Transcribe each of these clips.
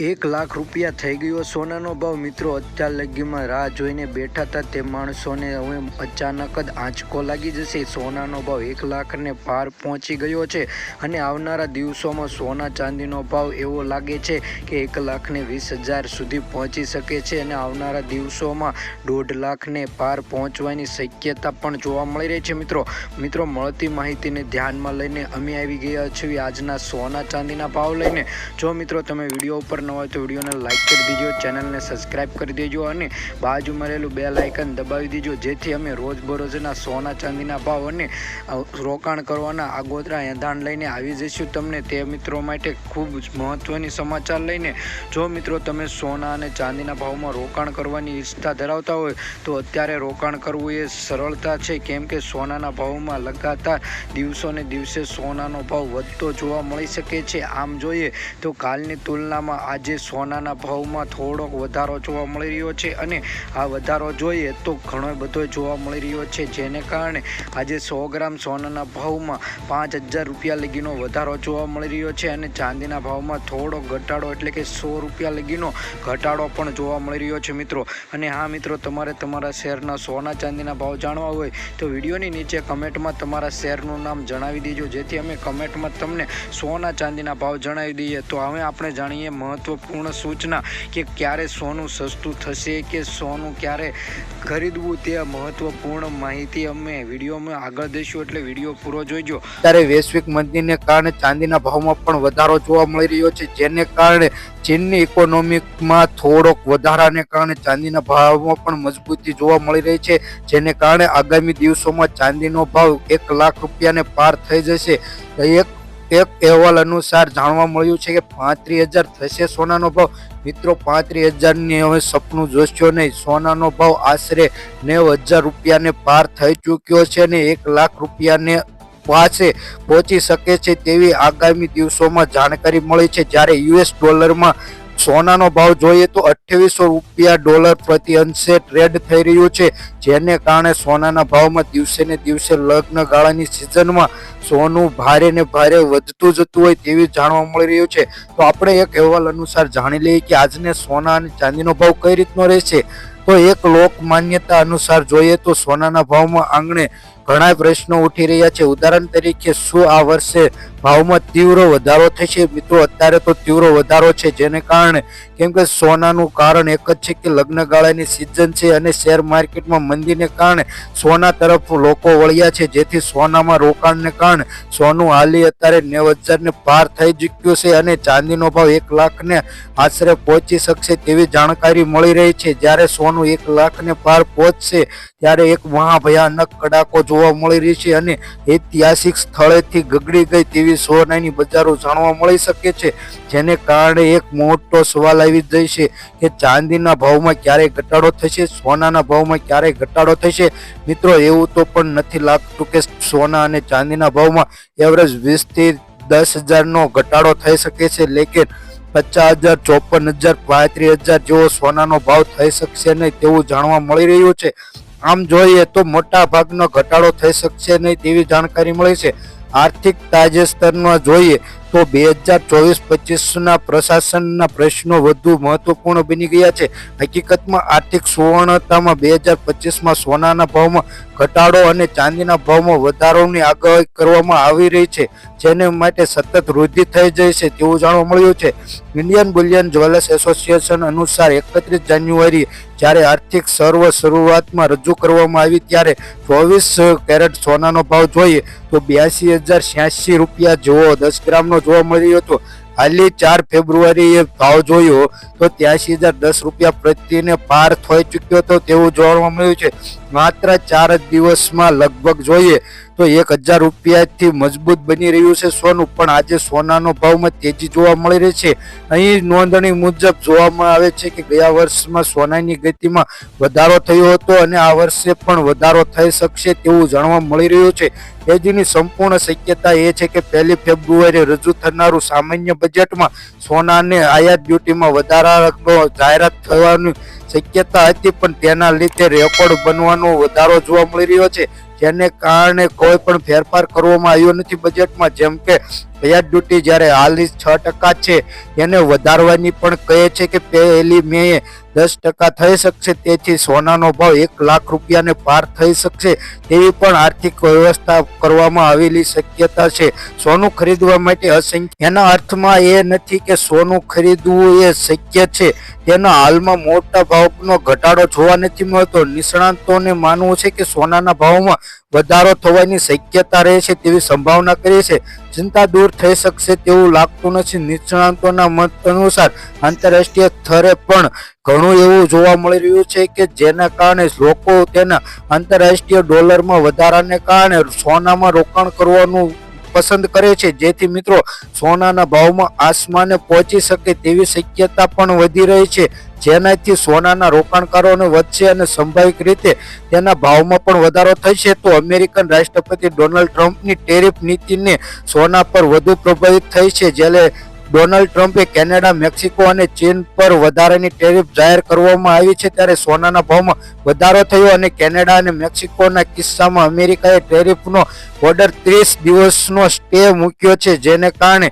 1,00,000 રૂપિયા થઈ ગયો સોનાનો ભાવ। મિત્રો અત્યાર લગીમાં રાહ જોઈને બેઠા હતા તે માણસોને હવે અચાનક જ આંચકો લાગી જશે। સોનાનો ભાવ 1,00,000 ને પાર પહોંચી ગયો છે અને આવનારા દિવસોમાં સોના ચાંદીનો ભાવ એવો લાગે છે કે 1,20,000 સુધી પહોંચી શકે છે અને આવનારા દિવસોમાં 1,50,000 ને પાર પહોંચવાની શક્યતા પણ જોવા મળી રહી છે। મિત્રો મળતી માહિતીને ધ્યાનમાં લઈને અમે આવી ગયા છીએ આજના સોના ચાંદીના ભાવ લઈને। જો મિત્રો તમે વિડીયો ઉપર ન હોય તો વિડીયોને લાઈક કરી દેજો, ચેનલને સબસ્ક્રાઈબ કરી દેજો અને બાજુમાં રહેલું બેલ આઇકન દબાવી દેજો, જેથી અમે રોજબરોજના સોના ચાંદીના ભાવ અને રોકાણ કરવાના આગોતરા એંધાણ લઈને આવી જઈશું તમને તે મિત્રો માટે ખૂબ જ મહત્વની સમાચાર લઈને। જો મિત્રો તમે સોના અને ચાંદીના ભાવમાં રોકાણ કરવાની ઈચ્છા ધરાવતા હોય તો અત્યારે રોકાણ કરવું એ સરળતા છે, કેમ કે સોનાના ભાવમાં લગાતાર દિવસોને દિવસે સોનાનો ભાવ વધતો જોવા મળી શકે છે। આમ જોઈએ તો કાલની તુલનામાં આજે સોનાના ભાવમાં થોડોક વધારો જોવા મળી રહ્યો છે અને આ વધારો જોઈએ તો ઘણો બધો જોવા મળી રહ્યો છે, જેને કારણે આજે 100 ગ્રામ સોનાના ભાવમાં 5,000 રૂપિયા લગીનો વધારો જોવા મળી રહ્યો છે અને ચાંદીના ભાવમાં થોડો ઘટાડો એટલે કે 100 રૂપિયા લગીનો ઘટાડો પણ જોવા મળી રહ્યો છે મિત્રો। અને હા મિત્રો, તમારે તમારા શહેરના સોના ચાંદીના ભાવ જાણવા હોય તો વિડીયોની નીચે કમેન્ટમાં તમારા શહેરનું નામ જણાવી દેજો, જેથી અમે કમેન્ટમાં તમને સોના ચાંદીના ભાવ જણાવી દઈએ। તો હવે આપણે જાણીએ મહત્વપૂર્ણ સૂચના કે ક્યારે સોનું સસ્તું થશે કે સોનું ક્યારે ખરીદવું તે મહત્વપૂર્ણ માહિતી અમે વિડીયોમાં આગળ દઈશું, એટલે વિડીયો પૂરો જોઈજો। ત્યારે વૈશ્વિક મંદીને કારણે ચાંદીના ભાવમાં પણ વધારો જોવા મળી રહ્યો છે, જેને કારણે ચીનની ઇકોનોમીમાં થોડોક વધારાને કારણે ચાંદીના ભાવમાં પણ મજબૂતી જોવા મળી રહી છે, જેને કારણે આગામી દિવસોમાં ચાંદીનો ભાવ 1,00,000 રૂપિયાને પાર થઈ જશે। એક અહેવાલ અનુસાર જાણવા મળ્યું છે કે 35,000 થશે સોનાનો ભાવ। મિત્રો 35,000ની હવે સપનું જોશો નહીં, સોનાનો ભાવ આશરે 90,000 રૂપિયાને પાર થઈ ચૂક્યો છે અને 1,00,000 રૂપિયાને પાસે પહોંચી શકે છે તેવી આગામી દિવસોમાં જાણકારી મળી છે। જ્યારે US ડોલરમાં સોનાનો ભાવ જોઈએ તો 2800 રૂપિયા ડોલર પ્રતિ અંશે ટ્રેડ થઈ રહ્યું છે, જેને કારણે સોનાના ભાવમાં દિવસે ને દિવસે લગ્ન ગાળાની સિઝનમાં સોનું ભારે ને ભારે વધતું જતું હોય તેવી જાણવા મળી રહ્યું છે। તો આપણે એક અહેવાલ અનુસાર જાણી લઈએ કે આજને સોના અને ચાંદીનો ભાવ કઈ રીતનો રહેશે। તો એક લોક માન્યતા અનુસાર જોઈએ તો સોનાના ભાવમાં આંગણે ઘણા પ્રશ્નો ઉઠી રહ્યા છે। ઉદાહરણ તરીકે, શું આ વર્ષે ભાવમાં તીવ્ર વધારો થશે? મિત્રો અત્યારે તો તીવ્ર વધારો છે, જેને કારણે કેમ કે સોનાનું કારણ એક જ છે કે લગ્ન ગાળાની સિઝન છે અને શેર માર્કેટમાં મંદીને કારણે સોના તરફ લોકો વળ્યા છે, જેથી સોનામાં રોકાણને કારણે સોનું હાલી અત્યારે 90,000 ને પાર થઈ ચૂક્યું છે અને ચાંદીનો ભાવ 1,00,000 ને આશરે પહોંચી શકશે તેવી જાણકારી મળી રહી છે। જ્યારે સોનું 1,00,000 ને પાર પહોંચશે ત્યારે એક મહાભયાનક કડાકો જોવા મળી રહી છે અને ઐતિહાસિક સ્થળેથી ગગડી ગઈ તેવી સોનાની બજારો જાણવા મળી શકે છે, જેને કારણે એક મોટો સવાલ આવી જાય છે કે ચાંદીના ભાવમાં ક્યારે ઘટાડો થશે, સોનાના ભાવમાં ક્યારે ઘટાડો થશે। મિત્રો એવું તો પણ નથી લાગતું કે સોના અને ચાંદીના ભાવમાં એવરેજ 20 થી 10,000નો ઘટાડો થઈ શકે છે, લેકિન 50,000, 54,000, 35,000 જેવો સોનાનો ભાવ થઈ શકશે નહીં તેવું જાણવા મળી રહ્યું છે। આમ જોઈએ તો મોટા ભાગનો ઘટાડો થઈ શકશે નહીં તેવી જાણકારી મળી છે। આર્થિક તાજેતરમાં જોઈએ તો 2024-25ના પ્રશાસનના પ્રશ્નો વધુ મહત્વપૂર્ણ બની ગયા છે। હકીકતમાં આર્થિક સુવર્ણતામાં 2025માં સોનાના ભાવમાં ઘટાડો અને ચાંદીના ભાવમાં વધારોની આગાહી કરવામાં આવી રહી છે, જેને માટે સતત વૃદ્ધિ થઈ જાય છે તેવું જાણવા મળ્યું છે। ઇન્ડિયન બુલિયન જ્વેલર્સ એસોસિએશન અનુસાર 31 જાન્યુઆરીએ જ્યારે આર્થિક શરૂઆતમાં રજૂ કરવામાં આવી ત્યારે 24 કેરેટ સોનાનો ભાવ જોઈએ તો 82,086 રૂપિયા જેવો 10 ગ્રામનો જોવા મળી રહ્યો હતો। હાલની 4 ફેબ્રુઆરીએ ભાવ જોયો તો 83,010 રૂપિયા પ્રતિને પાર થઈ ચૂક્યો હતો તેવું જોવા મળ્યું છે। માત્ર 4 દિવસમાં લગભગ જોઈએ તો 1,000 રૂપિયાથી મજબૂત બની રહ્યું છે સોનું, પણ આજે સોનાનો ભાવમાં તેજી જોવા મળી રહી છે। અહીં નોંધણી મુજબ જોવામાં આવે છે કે ગયા વર્ષમાં સોનાની ગતિમાં વધારો થયો હતો અને આ વર્ષે પણ વધારો થઈ શકશે તેવું જાણવા મળી રહ્યું છે। તેજીની સંપૂર્ણ શક્યતા એ છે કે 1 ફેબ્રુઆરીએ રજૂ થનારું સામાન્ય બજેટમાં સોનાને આયાત ડ્યુટીમાં વધારાનો જાહેરાત થવાની શક્યતા હતી, પણ તેના લીધે રેકોર્ડ બનવાનો વધારો જોવા મળી રહ્યો છે, જેને કારણે કોઈ પણ ફેરફાર કરવામાં આવ્યો નથી બજેટમાં। જેમ કે વ્યાજ ડ્યુટી જ્યારે હાલની 6% છે એને વધારવાની પણ કહે છે કે 1 મે 10% થઈ શકશે, તેથી સોનાનો ભાવ 1 લાખ રૂપિયાને પાર થઈ શકશે તેવી પણ આર્થિક વ્યવસ્થા કરવામાં આવેલી શક્યતા છે. સોનું ખરીદવા માટે અસંખ્ય, એના અર્થમાં એ નથી કે સોનું ખરીદવું એ શક્ય છે, તેના હાલમાં મોટા ભાવનો ઘટાડો જોવા નથી મળતો. નિષ્ણાતોને માનવું છે કે સોનાના ભાવમાં વધારો થવાની શક્યતા રહે છે તેવી સંભાવના કરી છે. ચિંતા દૂર થઈ શકશે તેવું લાગતું નથી. નિષ્ણાતોના મત અનુસાર આંતરરાષ્ટ્રીય સ્તરે પણ ઘણું એવું જોવા મળી રહ્યું છે કે જેના કારણે લોકો તેના આંતરરાષ્ટ્રીય ડોલરમાં વધારાને કારણે સોનામાં રોકાણ કરવાનું પસંદ કરે છે, જેથી મિત્રો સોનાના ભાવમાં આસમાને પહોંચી શકે તેવી શક્યતા પણ વધી રહી છે, જેનાથી સોનાના રોકાણકારોને વધશે અને સંભાવિત રીતે તેના ભાવમાં પણ વધારો થશે. તો અમેરિકન રાષ્ટ્રપતિ ડોનાલ્ડ ટ્રમ્પની ટેરિફ નીતિને સોના પર વધુ પ્રભાવિત થઈ છે. જ્યારે ડોનાલ્ડ ટ્રમ્પે કેનેડા, મેક્સિકો અને ચીન પર વધારાની ટેરિફ જાહેર કરવામાં આવી છે, ત્યારે સોનાના ભાવમાં વધારો થયો અને કેનેડા અને મેક્સિકોના કિસ્સામાં અમેરિકાએ ટેરિફનો ઓર્ડર 30 દિવસનો સ્ટે મૂક્યો છે, જેને કારણે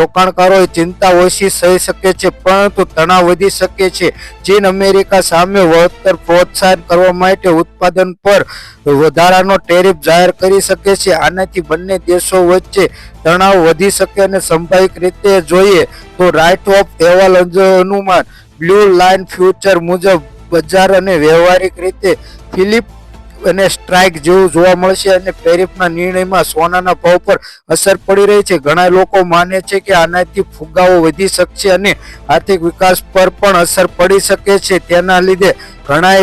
રોકાણકારોએ ચિંતા ઓછી થઈ શકે છે, પરંતુ તણાવ વધી શકે છે. ચીન અમેરિકા સામે વળતર પ્રોત્સાહન કરવા માટે ઉત્પાદન પર વધારાનો ટેરિફ જાહેર કરી શકે છે. આનાથી બંને દેશો વચ્ચે તણાવ વધી શકે અને સંભાવિત રીતે જોઈએ તો રાઇટ ઓફ અહેવાલ અનુમાન બ્લુ લાઇન ફ્યુચર મુજબ બજાર અને વ્યવહારિક રીતે ફિલિપ અને સ્ટ્રાઇક જેવું જોવા મળશે અને ટેરિફના નિર્ણયમાં સોનાના ભાવ પર અસર પડી રહી છે. ઘણા લોકો માને છે કે આનાથી ફુગાવો વધી શકશે અને આર્થિક વિકાસ પર પણ અસર પડી શકે છે. તેના લીધે ઘણા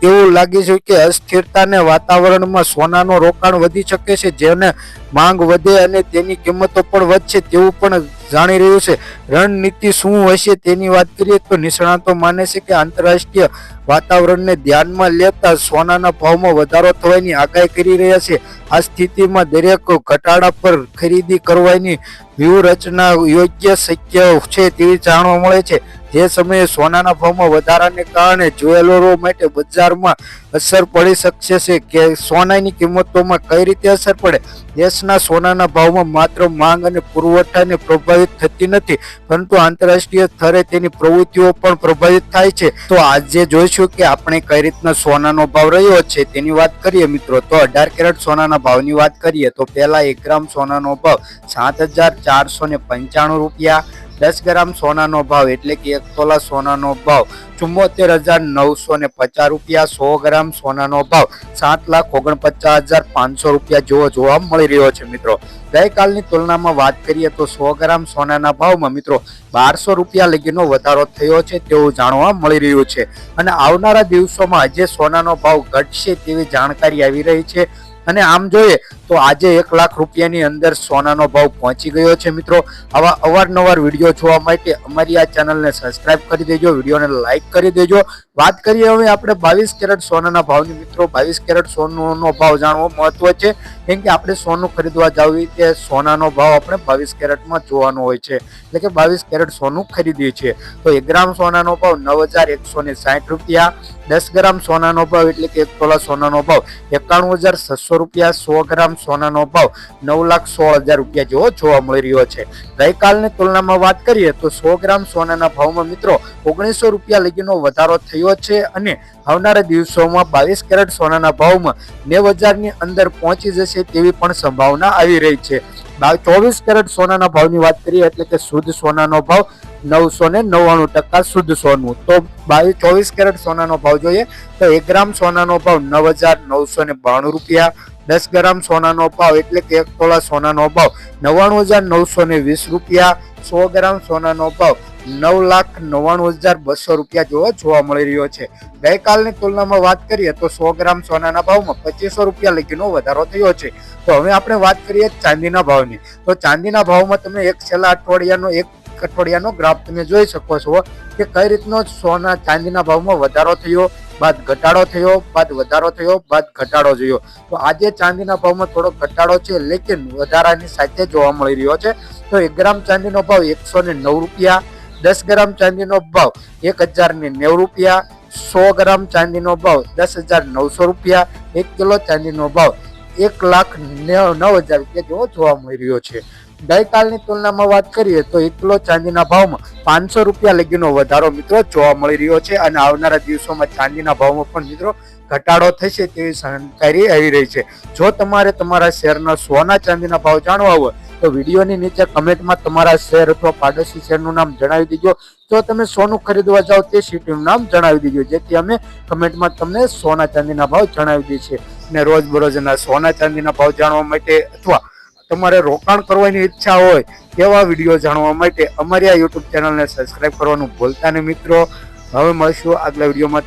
એવું લાગે છે કે અસ્થિરતાને વાતાવરણમાં સોનાનું રોકાણ વધી શકે છે, જેને માંગ વધે અને તેની કિંમતો પણ વધશે તેવું પણ જાણી રહ્યું છે. રણનીતિ શું હશે તેની વાત કરીએ તો નિષ્ણાતો માને છે કે આંતરરાષ્ટ્રીય વાતાવરણને ધ્યાનમાં લેતા સોનાના ભાવમાં વધારો થવાની આગાહી કરી રહ્યા છે. આ સ્થિતિમાં દરેક ઘટાડા પર ખરીદી કરવાની વ્યૂહરચના યોગ્ય શક્ય છે તેવી જાણવા મળે છે. જે સમયે સોનાના ભાવમાં વધારાને કારણે જ્વેલરો માટે બજારમાં અસર પડી શકશે છે કે સોનાની કિંમતોમાં કઈ રીતે અસર પડે. દેશના સોનાના ભાવમાં માત્ર માંગ અને પુરવઠાને પ્રભાવિત થતી નથી, પરંતુ આંતરરાષ્ટ્રીય સ્તરે તેની પ્રવૃત્તિઓ પણ પ્રભાવિત થાય છે. તો આજે જોઈશું કે આપણે કઈ રીતના સોનાનો ભાવ રહ્યો છે તેની વાત કરીએ મિત્રો. તો 18 કેરેટ સોનાના ભાવની વાત કરીએ તો પહેલા 1 ગ્રામ સોનાનો ભાવ 7,495 રૂપિયા, 10 ગ્રામ સોનાનો ભાવ એટલે કે 1 તોલા સોનાનો ભાવ 74,950 રૂપિયા, 100 ગ્રામ સોનાનો ભાવ 7,49,500 રૂપિયા જેવો જોવા મળી રહ્યો છે મિત્રો. ગઈકાલની તુલનામાં વાત કરીએ તો 100 ગ્રામ સોનાના ભાવમાં મિત્રો 1200 રૂપિયા લગીનો વધારો થયો છે તેવું જાણવા મળી રહ્યું છે અને આવનારા દિવસોમાં આજે સોનાનો ભાવ ઘટશે તેવી જાણકારી આવી રહી છે. અને આમ જોઈએ તો આજે 1 લાખ રૂપિયાની અંદર સોનાનો ભાવ પહોંચી ગયો છે મિત્રો. આવા અવારનવાર વિડીયો જોવા માટે અમારી આ ચેનલને સબસ્ક્રાઇબ કરી દેજો, વિડીયોને લાઇક કરી દેજો. વાત કરીએ હવે આપણે 22 કેરેટ સોનાના ભાવની મિત્રો. 22 કેરેટ સોનાનો ભાવ જાણવો મહત્વ છે, કેમ કે આપણે સોનું ખરીદવા જઈએ તે સોનાનો ભાવ આપણે 22 કેરેટમાં જોવાનો હોય છે, એટલે કે 22 કેરેટ સોનું ખરીદીએ છીએ. તો 1 ગ્રામ સોનાનો ભાવ 9,160 રૂપિયા, 10 ગ્રામ સોનાનો ભાવ એટલે કે 1 તોલા સોનાનો ભાવ 91,600 રૂપિયા, 100 ગ્રામ સોનાનો ભાવ 9,16,000 રૂપિયા જેવો જોવા મળી રહ્યો છે. ગઈકાલની તુલનામાં વાત કરીએ તો 100 ગ્રામ સોનાના ભાવમાં મિત્રો 1900 રૂપિયા લગીનો વધારો થયો છે અને આવનારા દિવસોમાં 22 કેરેટ સોનાના ભાવમાં 90,000 ની અંદર પહોંચી જશે તેવી પણ સંભાવના આવી રહી છે. 24 કેરેટ સોનાના ભાવની વાત કરીએ એટલે કે શુદ્ધ સોનાનો ભાવ 999% શુદ્ધ સોનું. તો 24 કેરેટ સોનાનો ભાવ જોઈએ તો 1 ગ્રામ સોનાનો ભાવ 9,992 રૂપિયા, 10 ગ્રામ સોનાનો ભાવ એટલે કે 1 તોલા સોનાનો ભાવ 99,920 રૂપિયા, 100 ગ્રામ સોનાનો ભાવ 9,99,200 રૂપિયા જેવો જોવા મળી રહ્યો છે. ગઈકાલની તુલનામાં વાત કરીએ તો 100 ગ્રામ સોનાના ભાવમાં 2500 રૂપિયા લગીનો વધારો થયો છે. તો હવે આપણે વાત કરીએ ચાંદીના ભાવની. તો ચાંદીના ભાવમાં તમે છેલ્લા અઠવાડિયાનો ગ્રાફ તમે જોઈ શકો છો કે કઈ રીતનો સોના ચાંદીના ભાવમાં વધારો થયો, બાદ ઘટાડો થયો, બાદ વધારો થયો, બાદ ઘટાડો થયો. તો આજે ચાંદીના ભાવમાં થોડો ઘટાડો છે, લેકિન વધારાની સાથે જોવા મળી રહ્યો છે. તો 1 ગ્રામ ચાંદીનો ભાવ 109 રૂપિયા, 10 ગ્રામ ચાંદીનો ભાવ 1,090 રૂપિયા, 100 ગ્રામ ચાંદીનો ભાવ 10,900 રૂપિયા, 1 કિલો ચાંદીનો ભાવ 1,09,000 રૂપિયા જેવો જોવા મળી રહ્યો છે. ગઈકાલની તુલનામાં વાત કરીએ તો 1 કિલો ચાંદીના ભાવમાં 500 રૂપિયા લગીનો વધારો મિત્રો જોવા મળી રહ્યો છે અને આવનારા દિવસોમાં ચાંદીના ભાવમાં પણ મિત્રો ઘટાડો થશે તેવી જાણકારી આવી રહી છે. જો તમારે તમારા શહેરના સોના ચાંદીના ભાવ જાણવા હોય તો વિડીયોની નીચે કમેન્ટમાં તમારા શહેર અથવા પાડોશી શહેરનું નામ જણાવી દેજો. જો તમે સોનું ખરીદવા જાઓ તે સિટીનું નામ જણાવી દેજો, જેથી અમે કમેન્ટમાં તમને સોના ચાંદીના ભાવ જણાવી દઈએ છીએ. અને રોજબરોજના સોના ચાંદીના ભાવ જાણવા માટે અથવા તમારે રોકાણ કરવાની ઈચ્છા હોય તેવા વિડીયો જાણવા માટે અમારી આ યુટ્યુબ ચેનલને સબસ્ક્રાઇબ કરવાનું ભૂલતા નહીં મિત્રો. હવે મળશું આગલા વિડીયોમાં.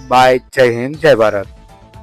બાય. જય હિન્દ, જય ભારત.